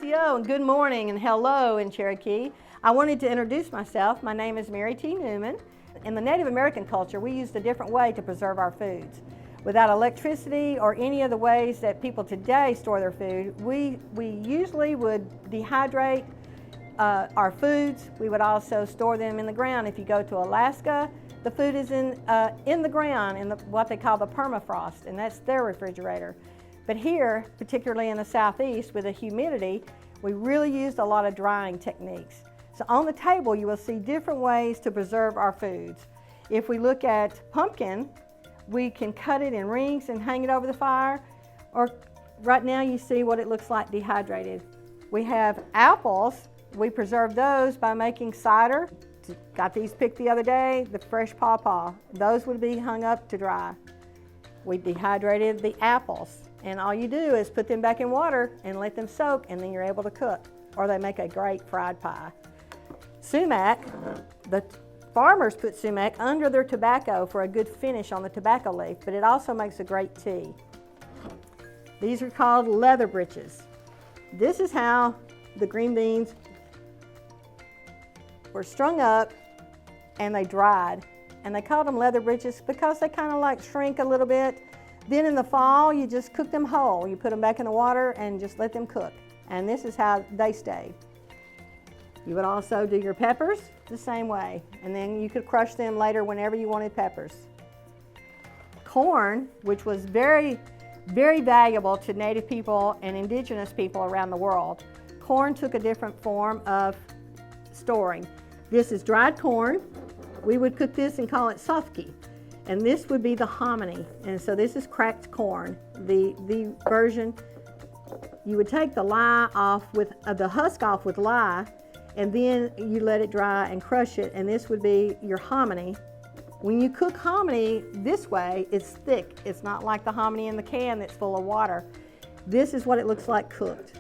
Osiyo, and good morning and hello in Cherokee. I wanted to introduce myself. My name is Mary T. Newman. In the Native American culture, we used a different way to preserve our foods. Without electricity or any of the ways that people today store their food, we usually would dehydrate our foods. We would also store them in the ground. If you go to Alaska, the food is in the ground in what they call the permafrost, and that's their refrigerator. But here, particularly in the southeast with the humidity, we really used a lot of drying techniques. So on the table, you will see different ways to preserve our foods. If we look at pumpkin, we can cut it in rings and hang it over the fire, or right now you see what it looks like dehydrated. We have apples. We preserve those by making cider. Got these picked the other day, the fresh pawpaw. Those would be hung up to dry. We dehydrated the apples, and all you do is put them back in water and let them soak, and then you're able to cook, or they make a great fried pie. Sumac, the farmers put sumac under their tobacco for a good finish on the tobacco leaf, but it also makes a great tea. These are called leather britches. This is how the green beans were strung up and they dried. And they called them leather britches because they kind of like shrink a little bit. Then in the fall, you just cook them whole. You put them back in the water and just let them cook. And this is how they stay. You would also do your peppers the same way. And then you could crush them later whenever you wanted peppers. Corn, which was very, very valuable to Native people and indigenous people around the world. Corn took a different form of storing. This is dried corn. We would cook this and call it sofki. And this would be the hominy. And so this is cracked corn. The version, you would take the lye off with, the husk off with lye, and then you let it dry and crush it, and this would be your hominy. When you cook hominy this way, it's thick. It's not like the hominy in the can that's full of water. This is what it looks like cooked.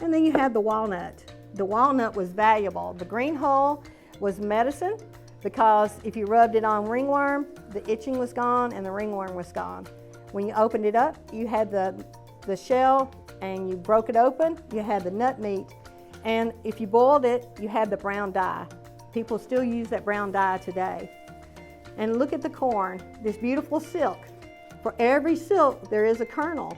And then you have the walnut. The walnut was valuable. The green hull was medicine, because if you rubbed it on ringworm, the itching was gone and the ringworm was gone. When you opened it up, you had the shell and you broke it open, you had the nut meat. And if you boiled it, you had the brown dye. People still use that brown dye today. And look at the corn, this beautiful silk. For every silk, there is a kernel.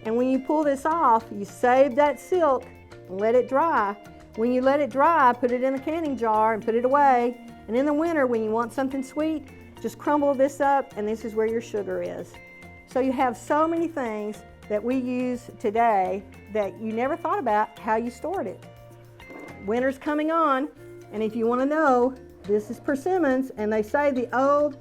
And when you pull this off, you save that silk and let it dry. When you let it dry, put it in a canning jar and put it away. And in the winter, when you want something sweet, just crumble this up, and this is where your sugar is. So you have so many things that we use today that you never thought about how you stored it. Winter's coming on, and if you want to know, this is persimmons, and they say the old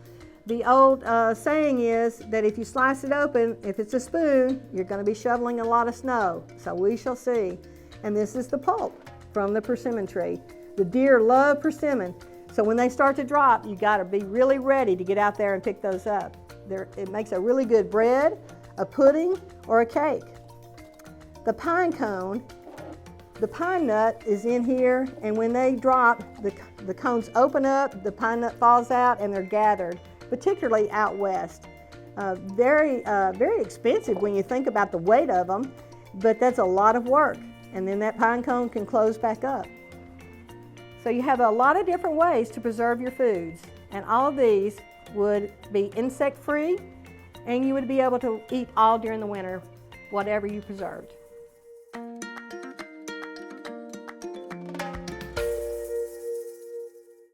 saying is that if you slice it open, if it's a spoon, you're going to be shoveling a lot of snow. So we shall see. And this is the pulp from the persimmon tree. The deer love persimmon. So when they start to drop, you got to be really ready to get out there and pick those up. It makes a really good bread, a pudding, or a cake. The pine cone, the pine nut is in here, and when they drop, the cones open up, the pine nut falls out, and they're gathered, particularly out west. Very expensive when you think about the weight of them, but that's a lot of work. And then that pine cone can close back up. So you have a lot of different ways to preserve your foods, and all of these would be insect-free, and you would be able to eat all during the winter, whatever you preserved.